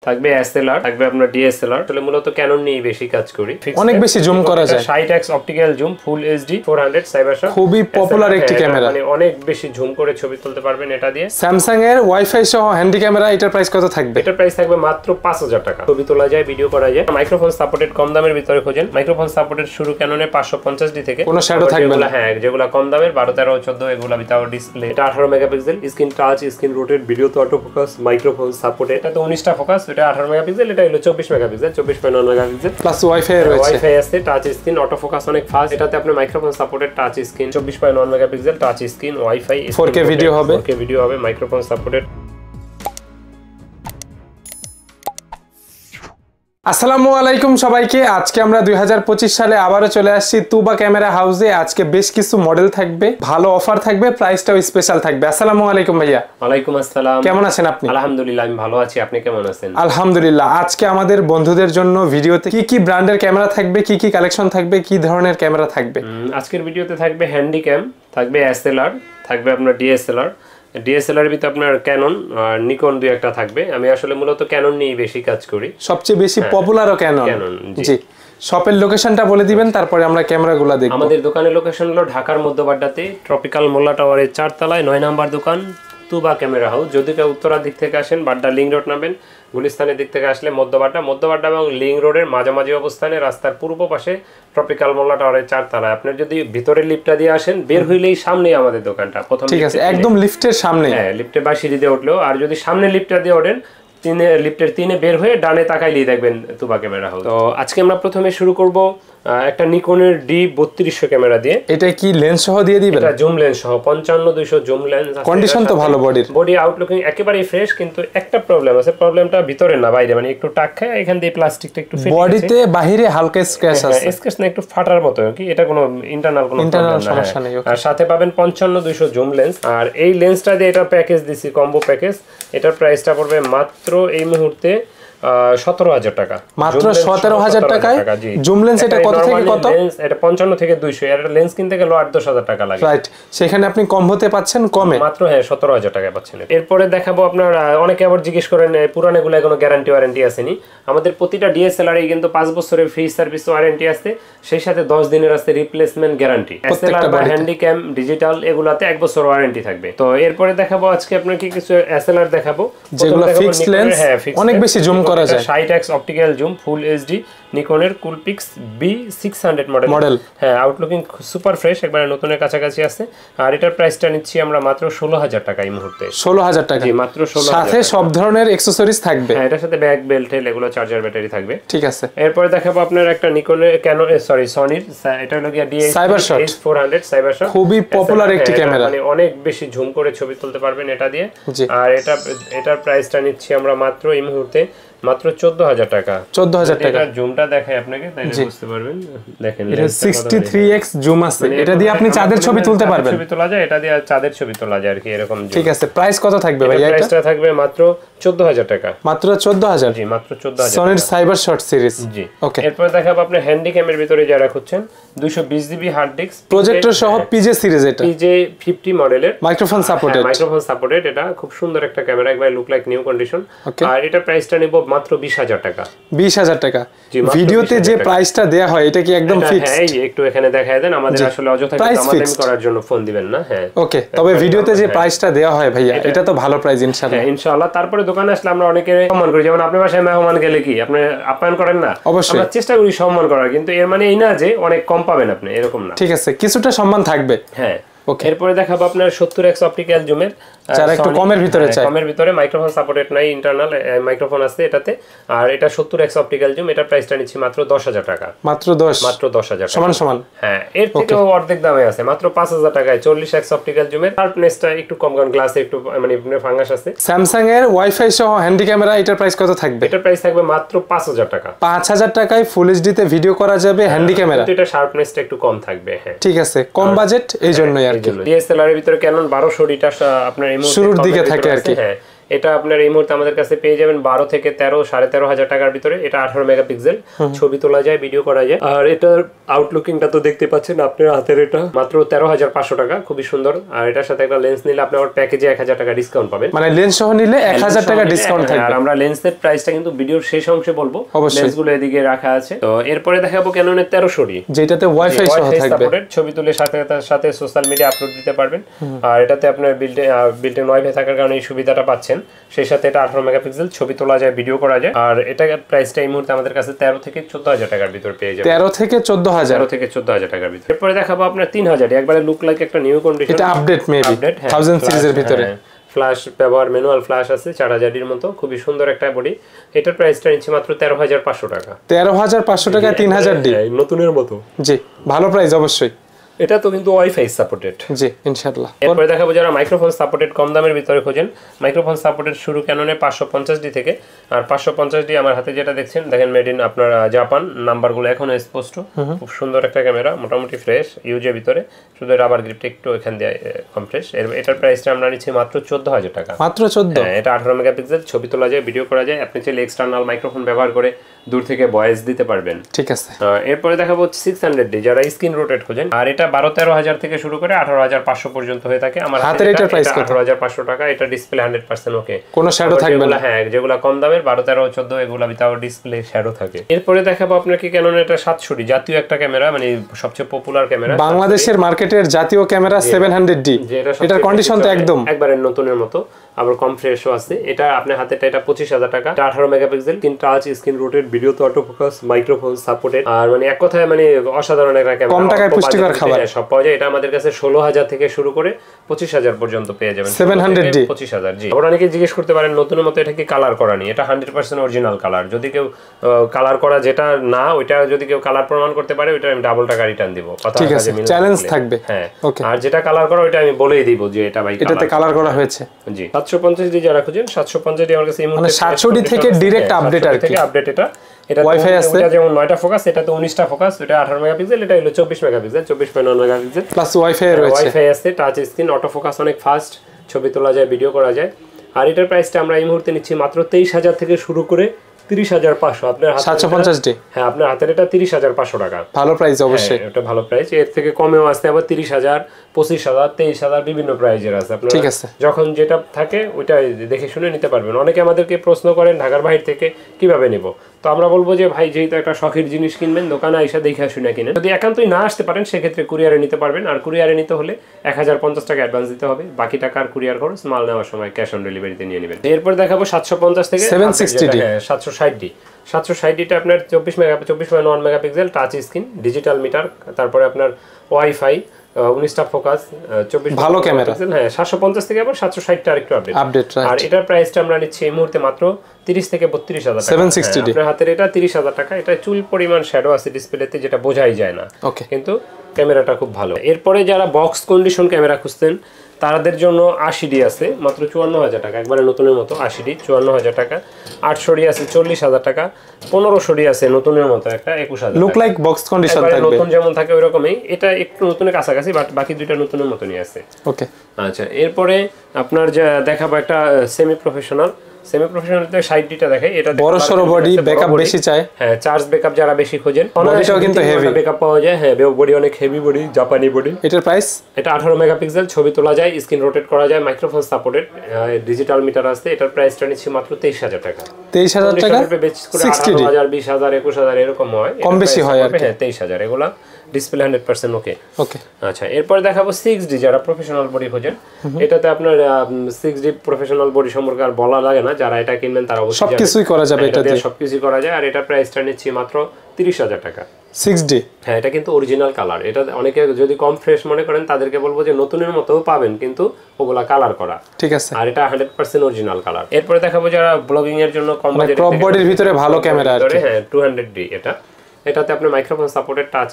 থাকবে এসএলআর, থাকবে আপনার ডিএসএলআর। আসলে মূলত ক্যানন নিয়ে বেশি কাজ করি। অনেক বেশি জুম করা যায়। 60x optical zoom, full HD 400 সাইবারশট, খুবই পপুলার একটি ক্যামেরা। মানে অনেক বেশি জুম করে ছবি তুলতে পারবেন এটা দিয়ে। স্যামসাং এর ওয়াইফাই সহ হ্যান্ডি ক্যামেরা, এটার প্রাইস কত থাকবে? এটার প্রাইস থাকবে মাত্র 5000 টাকা। ছবি তোলা যায়, ভিডিও করা যায়। মাইক্রোফোন সাপোর্টেড কম দামের ভিতরে খোঁজেন। মাইক্রোফোন সাপোর্টেড শুরু ক্যাননে 550D থেকে। কোনো শ্যাডো থাকবে না। হ্যাঁ, যেগুলো কম দামের 12, 13, 14 এগুলো উইথাউট ডিসপ্লে। এটা 18 megapixel, screen touch, screen rotate, video তো অটো ফোকাস, মাইক্রোফোন সাপোর্টেড। এটা তো 19টা ফোকাস, এটা 18 মেগাপিক্সেল, এটা হলো 24 মেগাপিক্সেল, 24.9 মেগাপিক্সেল প্লাস ওয়াইফাই রয়েছে। ওয়াইফাই আছে, টাচ স্ক্রিন, অটো ফোকাস অনেক ফাস্ট। এটাতে আপনার microphone supported, touch screen, 24.9 megapixel, touch screen, wifi, 4K video হবে, 4K ভিডিও হবে, মাইক্রোফোন সাপোর্টেড। আসসালামু আলাইকুম সবাইকে। আজকে আমরা 2025 সালে আবারও চলে আসছি তুবা ক্যামেরা হাউসে। আজকে বেশ কিছু মডেল থাকবে, ভালো অফার থাকবে, প্রাইসটাও স্পেশাল থাকবে। আসসালামু আলাইকুম ভাইয়া। ওয়ালাইকুম আসসালাম। কেমন আছেন আপনি? আলহামদুলিল্লাহ, আমি ভালো আছি। আপনি কেমন আছেন? আলহামদুলিল্লাহ। আজকে আমাদের বন্ধুদের জন্য ভিডিওতে কি কি ব্র্যান্ডের ক্যামেরা থাকবে, কি কি কালেকশন থাকবে, কি ধরনের ক্যামেরা থাকবে? আজকের ভিডিওতে থাকবে হ্যান্ডি ক্যাম, থাকবে এসএলআর, থাকবে আপনার ডিএসএলআর। ডিএসএলআর ভিতরে আপনার ক্যানন আর নিকন দুই একটা থাকবে। আমি আসলে মূলত ক্যানন নিয়ে বেশি কাজ করি। সবচেয়ে বেশি পপুলারও ক্যানন। জি, শপের লোকেশনটা বলে দিবেন, তারপরে আমরা ক্যামেরাগুলো দেখব। আমাদের দোকানের লোকেশন হলো ঢাকার মধ্যবাড্ডাতে, ট্রপিক্যাল মোল্লা টাওয়ারের 4 তলায় 9 নাম্বার দোকান, তুবা ক্যামেরা হাউস। যদি কেউ উত্তরার দিক থেকে আসেন, বাড্ডা লিং রোড নামেন, গুলিস্তানের দিক থেকে আসলে মধ্যবাড্ডা এবং লিং রোডের মাঝামাঝি অবস্থানে রাস্তার পূর্ব পাশে ট্রপিক্যাল মোল্লা টাওয়ারের 4 তলায়। আপনি যদি ভিতরে লিফটটা দিয়ে আসেন, বের হইলেই সামনেই আমাদের দোকানটা। প্রথম ঠিক আছে, একদম লিফটের সামনে। হ্যাঁ, লিফটে বা সিঁড়ি দিয়ে উঠলেও, আর যদি সামনে লিফটটা দিয়ে ওঠেন, লিফটের 3-এ বের হয়ে ডানে তাকাইলেই দেখবেন তুবা ক্যামেরা হাউস। তো আজকে আমরা প্রথমে শুরু করব একটা নিকনের D3200 ক্যামেরা দিয়ে। এটা কি লেন্স সহ দিয়ে দিবেন? এটা জুম লেন্স সহ 55-200 জুম লেন্স আছে। কন্ডিশন তো ভালো, বডি আউটলুকিং একেবারেই ফ্রেশ, কিন্তু একটা প্রবলেম আছে। প্রবলেমটা ভিতরে না, বাইরে, মানে একটু টাক খায়, এখান দিয়ে প্লাস্টিকটা একটু ফেটে গেছে। বডিতে বাহিরে হালকা স্ক্র্যাচ আছে। স্ক্র্যাচ না, একটু ফাটার মতো কি, এটা কোনো ইন্টারনাল সমস্যা নেই। আর সাথে পাবেন 55-200 জুম লেন্স। আর এই লেন্সটা দিয়ে এটা প্যাকেজ দিছি, কম্বো প্যাকেজ। এটার প্রাইসটা পড়বে মাত্র এই মুহূর্তে 17,000 টাকা। মাত্র 17,000 টাকায় জুম লেন্স। এটা কত থেকে কত? এটা 55 থেকে 200। এর লেন্স কিনতে গেলে 8-10,000 টাকা লাগে। রাইট, সেখানে আপনি কম্বোতে পাচ্ছেন কমে, মাত্র 17,000 টাকায় পাচ্ছেন। এরপরে দেখাবো আপনার, অনেকে আবার জিজ্ঞেস করেন পুরানোগুলো কোনো গ্যারান্টি ওয়ারেন্টি আসেনি। আমাদের প্রতিটা ডিএসএলআর এ কিন্তু 5 বছরের ফ্রি সার্ভিস ওয়ারেন্টি আছে, সেই সাথে 10 দিনের আছে রিপ্লেসমেন্ট গ্যারান্টি। এসএলআর বা হ্যান্ডিক্যাম ডিজিটাল এগুলাতে 1 বছর ওয়ারেন্টি থাকবে। তো এরপরে দেখাবো আজকে আপনার কি কিছু এসএলআর দেখাবো, যেগুলো ফিক্সড লেন্স, অনেক বেশি জুম করা যায়। 60x optical zoom, full HD, নিকনের কুলপিক্স B600 মডেল। হ্যাঁ, আউটলুকিং সুপার ফ্রেশ, একবারে নতুনের কাছাকাছি আছে। আর এটার প্রাইসটা নিচ্ছি আমরা মাত্র 16,000 টাকা এই মুহূর্তে। 16,000 টাকা? জি, মাত্র 16,000। সাথে সব ধরনের অ্যাকসেসরিজ থাকবে। হ্যাঁ, এটার সাথে ব্যাক বেল্ট, এগুলো চার্জার ব্যাটারি থাকবে। ঠিক আছে। এরপরে দেখাবো আপনার একটা নিকনের সনির, এটা হলো গিয়া DH400 সাইবারশট। খুবই পপুলার একটি ক্যামেরা, মানে অনেক বেশি জুম করে ছবি তুলতে পারবেন এটা দিয়ে। আর এটার প্রাইসটা নিচ্ছি আমরা মাত্র এই মুহূর্তে মাত্র 14,000 টাকা। 14,000 টাকা। এটা জুমটা দেখাই আপনাকে, তাইলে বুঝতে পারবেন। দেখেন, এটা 63x জুম আছে, এটা দিয়ে আপনি চাঁদের ছবি তুলতে পারবেন। ছবি তোলা যায়, এটা দিয়ে চাঁদের ছবি তোলা যায় আর কি, এরকম। ঠিক আছে, প্রাইস কত থাকবে ভাই? প্রাইসটা থাকবে মাত্র 14,000 টাকা। মাত্র 14,000? জি, মাত্র 14,000। সনির সাইবারশট সিরিজ। জি, ওকে। এরপর দেখাবো আপনি হ্যান্ডিক্যামের ভিতরে যারা খুঁজছেন, 220 জিবি হার্ড ডিস্ক, প্রজেক্টর সহ পিজে সিরিজ। এটা পিজে 50 মডেলের, মাইক্রোফোন সাপোর্টেড। Microphone supported. এটা খুব সুন্দর একটা ক্যামেরা, একবার লুক লাইক নিউ কন্ডিশন। আর এটা প্রাইসটা নেব মাত্র 20,000 টাকা। 20,000 টাকা। ভিডিওতে যে প্রাইসটা দেয়া হয় এটা কি একদম ফিক্সড? হ্যাঁ, একটু এখানে দেখায় দেন। আমাদের আসলে অযথা দামাদামি করার জন্য ফোন দিবেন না। হ্যাঁ, ওকে। তবে ভিডিওতে যে প্রাইসটা দেয়া হয় ভাইয়া, এটা তো ভালো প্রাইস ইনশাআল্লাহ। হ্যাঁ, ইনশাআল্লাহ। তারপরে দোকানে আসলে আমরা অনেকে সম্মান করি, যেমন আপনার বাসায় মেহমান গেলে কি আপনি আপ্যায়ন করেন না? অবশ্যই আমরা চেষ্টা করি সম্মান করার, কিন্তু এর মানে এই না যে অনেক কম পাবেন আপনি, এরকম না। ঠিক আছে, কিছুটা সম্মান থাকবে। হ্যাঁ, ওকে। এরপরে দেখাবো আপনার 70x অপটিক্যাল জুমের, যারা একটু কমের ভিতরে চায়। কমের ভিতরে মাইক্রোফোন সাপোর্টেড নাই, ইন্টারনাল মাইক্রোফোন আছে এটাতে। আর এটা 70x অপটিক্যাল জুম, এটার প্রাইসটা নিচ্ছি মাত্র 10,000 টাকা। মাত্র 10? মাত্র 10,000 সমান। হ্যাঁ, এর থেকেও অর্ধেক দামে আছে, মাত্র 5,000 টাকায় 40x অপটিক্যাল জুমের। শার্পনেসটা একটু কম, কারণ গ্লাসে একটু মানে ফাঙ্গাস আছে। স্যামসাং এর ওয়াইফাই সহ হ্যান্ডি ক্যামেরা, এটার প্রাইস কত থাকবে? এটার প্রাইস থাকবে মাত্র 5,000 টাকা। 5,000 টাকায় ফুল এইচডি তে ভিডিও করা যাবে হ্যান্ডি ক্যামেরা। এটা শার্পনেসটা একটু কম থাকবে। হ্যাঁ, ঠিক আছে, কম বাজেট, এই জন্যই আর কি। ডিএসএলআর এর ভিতরে ক্যানন 1200 ডিটা আপনার এই মুহূর্তে শুরুর দিকে থাকে আর কি। হ্যাঁ, এটা আপনার এই মুহূর্তে আমাদের কাছে পেয়ে যাবেন 12 থেকে 13 13.5 টাকার ভিতরে। এটা 18 মেগাপিক্সেল, ছবি তোলা যায়, ভিডিও করা যায়। আর এটার আউটলুকিংটা তো দেখতে পাচ্ছেন আপনার হাতের, এটা মাত্র 13,500 টাকা, খুবই সুন্দর। আর এটার সাথে একটা লেন্স নিলে আপনি আমার প্যাকেজে 1000 টাকা ডিসকাউন্ট পাবেন, মানে লেন্স সহ নিলে 1000 টাকা ডিসকাউন্ট থাকবে। আর আমরা লেন্সের প্রাইসটা কিন্তু ভিডিওর শেষ অংশে বলবো, লেন্সগুলো এদিকে রাখা আছে। তো এরপরে দেখাবো ক্যাননের 1300 যেটাতে ওয়াইফাই সহ থাকবে, ছবি তুলে সাথে সাথে সোশ্যাল মিডিয়া আপলোড দিতে পারবেন। আর এটাতে আপনার বিল্ট-ইন ওয়াইফাই থাকার কারণে এই সুবিধাটা পাচ্ছেন। সেই সাথে এটা 18 মেগাপিক্সেল, ছবি তোলা যায়, ভিডিও করা যায়। আর এটার প্রাইসটা এই মুহূর্তে আমাদের কাছে 13 থেকে 14,000 টাকার ভিতর পেয়ে যাবেন। 13 থেকে 14,000 টাকার ভিতর। এরপরে দেখাবো আপনার 3,000, একবারে লুক লাইক একটা নিউ কন্ডিশন। এটা আপডেট মেবি 1000 সিরিজের ভিতরে। ফ্ল্যাশ ব্যবহার, ম্যানুয়াল ফ্ল্যাশ আছে 4000 এর মতো, খুবই সুন্দর একটা বডি। এটার প্রাইসটা নিচ্ছে মাত্র 13,500 টাকা। 13,500 টাকা 3000 ডি, নতুনের মতো। জি, ভালো প্রাইস অবশ্যই। এটা তো কিন্তু ওয়াইফাই সাপোর্টেড, জি ইনশাআল্লাহ। এরপরে দেখাবো যারা মাইক্রোফোন সাপোর্টেড কম দামের ভিতরে খোঁজেন, মাইক্রোফোন সাপোর্টেড শুরু ক্যাননে 550D থেকে। আর 550D আমার হাতে যেটা দেখছেন, দেখেন মেড ইন আপনার জাপান, নাম্বারগুলো এখনো স্পষ্ট, খুব সুন্দর একটা ক্যামেরা, মোটামুটি ফ্রেশ ইউজের ভিতরে, শুধু রাবার গ্রিপটা একটু এখান দিয়ে কম ফ্রেশ। এটার প্রাইসটা আমরা নিচ্ছি মাত্র 14,000 টাকা। মাত্র 14? এটা 18 মেগাপিক্সেল, ছবি তোলা যায়, ভিডিও করা যায়। আপনি চাইলে এক্সটার্নাল মাইক্রোফোন ব্যবহার করে দূর থেকে ভয়েস দিতে পারবেন। ঠিক আছে। এরপরে দেখাবো 600D, যারা স্ক্রিন রোটেট খোঁজেন। আর এটা 12-13 হাজার থেকে শুরু করে 18,500 পর্যন্ত হয়ে থাকে। আমার হাতের এটার প্রাইস কত? 18,500 টাকা। এটা ডিসপ্লে 100% ওকে, কোনো শ্যাডো থাকবে না। হ্যাঁ, যেগুলো কম দামের 12, 13, 14 এগুলো উইথাউট ডিসপ্লে শ্যাডো থাকে। এরপরে দেখাবো আপনাকে ক্যানন এটা 700D, জাতীয় একটা ক্যামেরা, মানে সবচেয়ে পপুলার ক্যামেরা বাংলাদেশের মার্কেটের জাতীয় ক্যামেরা 700D। এটার কন্ডিশন তো একদম একবারে নতুনের মতো, আবার কম ফ্রেশও আছে। এটা আপনার হাতেটা এটা 25,000 টাকা। 18 megapixel, screen touch, screen rotate, video তো অটো ফোকাস, মাইক্রোফোন সাপোর্টেড। আর মানে এক কথায় মানে অসাধারণ একটা ক্যামেরা, কম টাকায় পুষ্টিকর খাবার সব পাওয়া যায়। এটা আমাদের কাছে 16,000 থেকে শুরু করে 25,000 পর্যন্ত পেয়ে যাবেন। 700D 25,000। জি, আবার অনেকে জিজ্ঞেস করতে পারেন নতুনের মতো এটা কি কালার করা নি? এটা 100% অরিজিনাল কালার। যদি কেউ কালার করা যেটা না, ওইটা যদি কেউ কালার প্রমাণ করতে পারে, ওইটা আমি ডাবল টাকা রিটার্ন দিব। ঠিক আছে, চ্যালেঞ্জ থাকবে। হ্যাঁ, ওকে। আর যেটা কালার করা ওইটা আমি বলেই দিব যে এটা ভাই এটাতে কালার করা হয়েছে। জি, 750D যারা খুঁজেন, 750D আমার কাছে এই মুহূর্তে, মানে 700D থেকে ডাইরেক্ট আপডেট আর কি, আপডেট। এটা ওয়াইফাই আছে, এটা যেমন 9টা ফোকাস, এটা তো 19টা ফোকাস। এটা 18 মেগাপিক্সেল, এটা হলো 24 মেগাপিক্সেল, 24.9 মেগাপিক্সেল প্লাস ওয়াইফাই রয়েছে। ওয়াইফাই আছে, টাচ স্ক্রিন, অটো ফোকাস অনেক ফাস্ট, ছবি তোলা যায়, ভিডিও করা যায়। আর এটার প্রাইসটা আমরা এই মুহূর্তে নিচ্ছি মাত্র 23,000 থেকে শুরু করে 30,500। আপনার 750D, হ্যাঁ, আপনার হাতের এটা 30,500 টাকা, ভালো প্রাইস অবশ্যই। এটা ভালো প্রাইস। এর থেকে কমেও আসতে আবার 30,000, 25,000, 23,000 বিভিন্ন প্রাইজের আছে। আপনার ঠিক আছে, যখন যেটা থাকে ওইটা দেখে শুনে নিতে পারবেন। অনেকে আমাদেরকে প্রশ্ন করেন ঢাকার বাইরে থেকে কিভাবে নেব, তো আমরা বলবো যে ভাই, যেহেতু একটা শখের জিনিস কিনবেন, দোকানে আইসা দেখে শুনে কিনেন। যদি একান্তই না আসতে পারেন, সেক্ষেত্রে কুরিয়ারে নিতে পারবেন। আর কুরিয়ারে নিতে হলে 1050 টাকা অ্যাডভান্স দিতে হবে, বাকি টাকা আর কুরিয়ার খরচ, মাল নেওয়ার সময় ক্যাশ অন ডেলিভারিতে নিয়ে নেবেন। এরপর দেখাবো 750 থেকে 760D, 760D। 760Dটা আপনার 24.9 megapixel, touch screen, digital meter, তারপরে আপনার ওয়াইফাই, 19টা ফোকাস, 24 ভালো ক্যামেরা। হ্যাঁ, 750 থেকে আবার 760টা আরেকটু আপডেট। আর এটার প্রাইসটা আমরা নিচ্ছি এই মুহূর্তে মাত্র 30 থেকে 32,000 টাকা। 760D আপনার হাতের এটা 30,000 টাকা। এটা চুল পরিমাণ শ্যাডো আছে ডিসপ্লেতে, যেটা বোঝাই যায় না, কিন্তু ক্যামেরাটা খুব ভালো। এরপরে যারা বক্স কন্ডিশন ক্যামেরা খুঁজতেন, তাদের জন্য 80D আছে মাত্র 54,000 টাকা, একবারে নতুনের মতো। 80D 54,000 টাকা। 800D আছে 40,000 টাকা। 1500D আছে নতুনের মতো একটা 21,000 লুক লাইক বক্স কন্ডিশন থাকবে, নতুন যেমন থাকে ওইরকমই। এটা একটু নতুনের কাছাকাছি, বাট বাকি দুইটা নতুনের মতনই আছে। ওকে, আচ্ছা, এরপরে আপনার যা দেখাবো একটা সেমি প্রফেশনাল 60Dটা দেখে। এটা বড় সরো বডি, ব্যাকআপ বেশি চায়। হ্যাঁ, চার্জ ব্যাকআপ যারা বেশি খোঁজেন, বডিটাও কিন্তু হেভি ব্যাকআপ পাওয়া যায়। হ্যাঁ, বডি অনেক হেভি বডি, জাপানি বডি। এটার প্রাইস এটা 18 মেগাপিক্সেল, ছবি তোলা যায়, স্ক্রিন রোটেট করা যায়, মাইক্রোফোন সাপোর্টেড, ডিজিটাল মিটার আছে। এটার প্রাইসটা নিচ্ছি মাত্র 23,000 টাকা। 23,000 টাকা, 18,000, 20,000, 21,000 এরকম হয়, কম বেশি হয় আর কি। হ্যাঁ, 23,000 এগুলা ডিসপ্লে 100% ওকে। ওকে, আচ্ছা, এরপর দেখাবো 6D, যারা প্রফেশনাল বডি খোঁজেন। এটাতে আপনার 6D প্রফেশনাল বডি সম্পর্কে আর বলা লাগে না, যারা এটা কিনবেন তারা অবশ্যই সবকিছুই করা যাবে, এটা দিয়ে সবকিছু করা যায়। আর এটা প্রাইসটা নিচ্ছি মাত্র 30,000 টাকা। 6D, হ্যাঁ, এটা কিন্তু অরিজিনাল কালার। এটা অনেকে যদি কম ফ্রেশ মনে করেন, তাদেরকে বলবো যে নতুনের মতো পাবেন, কিন্তু ওগুলা কালার করা। ঠিক আছে, আর এটা 100% অরিজিনাল কালার। এরপরে দেখাবো যারা ব্লগিং এর জন্য কম বাজেটের ক্রপ বডির ভিতরে ভালো ক্যামেরা আর কি। হ্যাঁ, 200D এটা এটাতে আপনার microphone supported, touch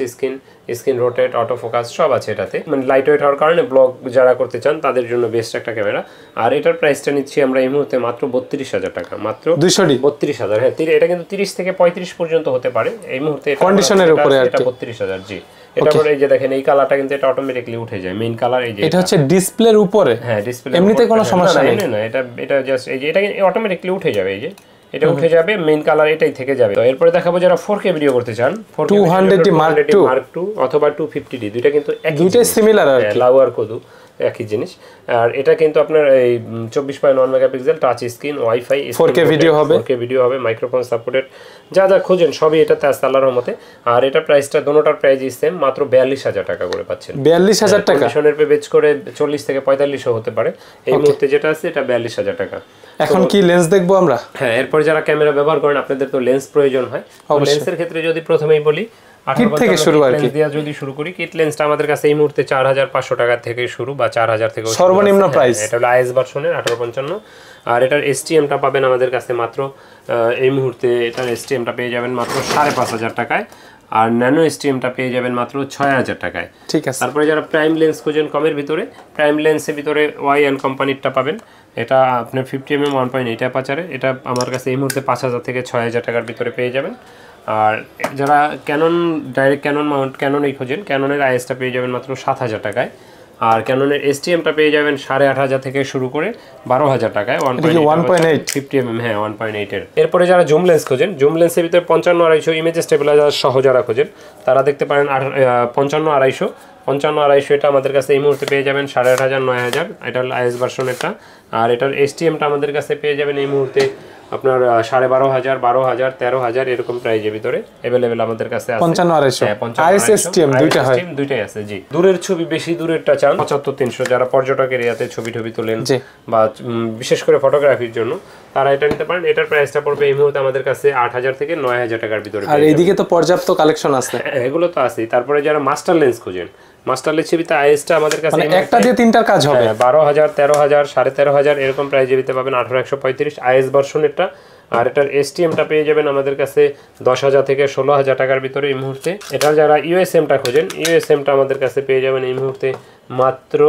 screen rotate, auto focus সব আছে এটাতে। মানে লাইট ওয়েট হওয়ার কারণে ব্লগ যারা করতে চান তাদের জন্য বেস্ট একটা ক্যামেরা। আর এটার প্রাইসটা নিচ্ছি আমরা এই মুহূর্তে মাত্র 32,000 টাকা, মাত্র 32,000। হ্যাঁ, এটা কিন্তু 30 থেকে 35 পর্যন্ত হতে পারে এই মুহূর্তে, কন্ডিশনের উপরে আর এটা 32,000। জি, এটা পরে এই যে দেখেন এই কালারটা কিন্তু এটা অটোমেটিক্যালি উঠে যায়, মেইন কালার। এই যে এটা হচ্ছে ডিসপ্লের উপরে, হ্যাঁ ডিসপ্লে, এমনিতে কোনো সমস্যা নেই না, এটা জাস্ট এই যে এটা অটোমেটিক্যালি উঠে যাবে, এই যে এটা উঠে যাবে, মেইন কালার এটাই থেকে যাবে। তো এরপরে দেখাবো যারা 4K ভিডিও করতে চান, 200D Mark II অথবা 250D, দুইটা কিন্তু দুইটাই সিমিলার আর কি, লাউ আর কদু একই জিনিস। আর এটা কিন্তু আপনার এই 24.9 megapixel, touch screen, wifi, 4K video হবে, 4K ভিডিও হবে, মাইক্রোফোন সাপোর্টেড, যা যা খোঁজেন সবই এটাতে আছে আল্লাহর রহমতে। আর এটা প্রাইসটা দোনোটার প্রাইসই সেম, মাত্র 42,000 টাকা করে পাচ্ছেন। 42,000 টাকা, কন্ডিশনের পে বেচ করে 40 থেকে 45 হতে পারে। এই মুহূর্তে যেটা আছে এটা 42,000 টাকা। এখন কি লেন্স দেখবো আমরা? হ্যাঁ, এরপর যারা ক্যামেরা ব্যবহার করেন আপনাদের তো লেন্স প্রয়োজন হয়। লেন্সের ক্ষেত্রে যদি প্রথমেই বলি কিট থেকে শুরু আর কি, যদি শুরু করি, কিট লেন্সটা আমাদের কাছে এই মুহূর্তে 4,500 টাকা থেকে শুরু, বা 4,000 থেকে সর্বনিম্ন প্রাইস। এটা হলো আইএস ভার্সনের 1855। আর এটার এসটিএমটা পাবেন আমাদের কাছে মাত্র এই মুহূর্তে এটার এসটিএমটা পেয়ে যাবেন মাত্র 5,500 টাকায়, আর ন্যানো এসটিএমটা পেয়ে যাবেন মাত্র 6,000 টাকায়। ঠিক আছে। তারপরে যারা প্রাইম লেন্স খোঁজেন কমের ভিতরে, প্রাইম লেন্সের ভিতরে ওয়াই কোম্পানিরটা পাবেন, এটা আপনার 50mm 1.8 অ্যাপাচারে, এটা আমার কাছে এই মুহূর্তে 5,000 থেকে 6,000 টাকার ভিতরে পেয়ে যাবেন। আর যারা ক্যানন ডাইরেক্ট ক্যানন মাউন্ট ক্যাননই খোঁজেন, ক্যাননের আইএসটা পেয়ে যাবেন মাত্র 7,000 টাকায়, আর ক্যাননের এসটিএমটা পেয়ে যাবেন 8,500 থেকে শুরু করে 12,000 টাকায়, 1.8 50mm, হ্যাঁ 1.8 এর। এরপরে যারা জুম লেন্স খোঁজেন, জুম লেন্সের ভিতরে 55-250 ইমেজ স্টেবিলাইজার সহ যারা খোঁজেন তারা দেখতে পারেন 55-250 এটা আমাদের কাছে এই মুহূর্তে পেয়ে যাবেন 8,500 9,000, এটা হলো আইএস ভার্সনেরটা। আর এটার এসটিএমটা আমাদের কাছে পেয়ে যাবেন এই মুহূর্তে আপনার 12,500 12,000 13,000 এরকম প্রাইজের ভিতরে अवेलेबल আমাদের কাছে আছে। 55-250 আইএসএসটিএম দুইটাই আছে। জি, দূরের ছবি বেশি দূরেরটা চান 75-300, যারা পর্যটক এরিয়াতে ছবি তোলেন বা বিশেষ করে ফটোগ্রাফির জন্য তারা এটা নিতে পারেন। এটার প্রাইসটা পড়বে এই মুহূর্তে আমাদের কাছে 8,000 থেকে 9,000 টাকার ভিতরে। আর এইদিকে তো পর্যাপ্ত কালেকশন আছে, এগুলো তো আছেই। তারপরে যারা মাস্টার লেন্স খোঁজেন, মাস্টার লেন্স ছবিতে আইএসটা আমাদের কাছে একটা দিয়ে তিনটার কাজ হবে, 12,000 13,000 13,500 এরকম প্রাইজে দিতে পাবেন, 1835 আইএস ভার্সনেরটা। আর এটার এসটিএমটা পেয়ে যাবেন আমাদের কাছে 10,000 থেকে 16,000 টাকার ভিতরে এই মুহূর্তে। এটা যারা ইউএসএমটা খোঁজেন, ইউএসএমটা আমাদের কাছে পেয়ে যাবেন এই মুহূর্তে মাত্র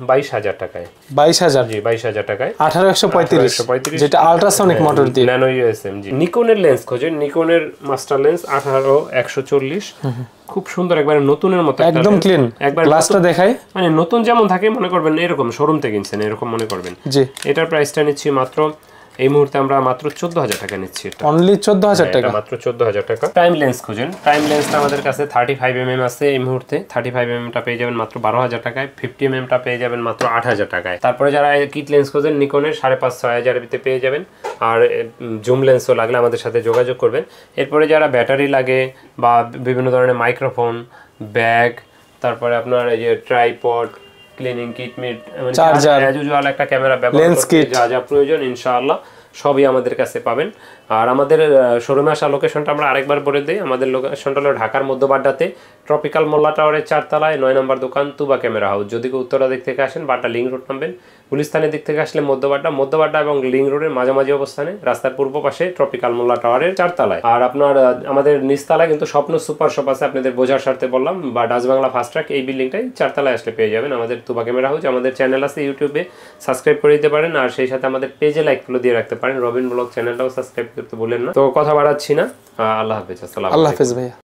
22,000 টাকায়। 22,000? জি, 22,000 টাকায় 1835, যেটা আল্ট্রাসনিক মোটর দিয়ে ন্যানো ইউএসএম। জি, নিকনের লেন্স খোঁজেন, নিকনের মাস্টার লেন্স 18-140, খুব সুন্দর, একবারে নতুনের মতো, একদম ক্লিন। একবার গ্লাসটা দেখাই, মানে নতুন যেমন থাকে মনে করবেন এরকম শোরুম থেকে কিনছেন এরকম মনে করবেন। জি, এটার প্রাইসটা নিচ্ছি মাত্র এই মুহূর্তে আমরা মাত্র 14,000 টাকা নিচ্ছি। এটা অনলি 14,000 টাকা, মাত্র 14,000 টাকা। প্রাইম লেন্স খোঁজেন, প্রাইম লেন্সটা আমাদের কাছে 35mm আছে এই মুহূর্তে, 35mmটা পেয়ে যাবেন মাত্র 12,000 টাকায়, 50mmটা পেয়ে যাবেন মাত্র 8,000 টাকায়। তারপরে যারা কিট লেন্স খোঁজেন নিকনের 5,500-6,000 এর ভিতরে পেয়ে যাবেন। আর জুম লেন্সও লাগলে আমাদের সাথে যোগাযোগ করবেন। এরপরে যারা ব্যাটারি লাগে বা বিভিন্ন ধরনের মাইক্রোফোন, ব্যাগ, তারপরে আপনার এই যে tripod, cleaning kit, charger, as usual একটা ক্যামেরা ব্যবহার করতে যা যা প্রয়োজন ইনশাআল্লাহ সবই আমাদের কাছে পাবেন। আর আমাদের শোরুমে আসা লোকেশনটা আমরা আরেকবার বলে দিই। আমাদের লোকেশনটা হলো ঢাকার মধ্যবাড্ডাতে ট্রপিক্যাল মোল্লা টাওয়ারের 4 তলায় 9 নম্বর দোকান তুবা ক্যামেরা হাউস। যদি কেউ উত্তরা দিক থেকে আসেন বাড্ডা লিংক রোড নামবেন, গুলিস্তানের দিক থেকে আসলে মধ্যবাড্ডা এবং লিংক রোডের মাঝামাঝি অবস্থানে রাস্তার পূর্ব পাশে ট্রপিক্যাল মোল্লা টাওয়ারের 4 তলায়। আর আপনার আমাদের নিচতলায় কিন্তু স্বপ্ন সুপার শপ আছে, আপনাদের বোঝার স্বার্থে বললাম, বা ডাচ বাংলা ফাস্ট ট্র্যাক, এই বিল্ডিংটাই 4 তলায় আসলে পেয়ে যাবেন আমাদের তুবা ক্যামেরা হাউস। আমাদের চ্যানেল আছে ইউটিউবে, সাবস্ক্রাইব করে দিতে পারেন। আর সেই সাথে আমাদের পেজে লাইক ফলো দিয়ে রাখতে পারেন। রবিন ব্লগ চ্যানেলটাও সাবস্ক্রাইব করতে ভুলেন না। তো কথা বাড়াচ্ছি না, আল্লাহ হাফেজ। আসসালামু আলাইকুম। আল্লাহ হাফেজ ভাইয়া।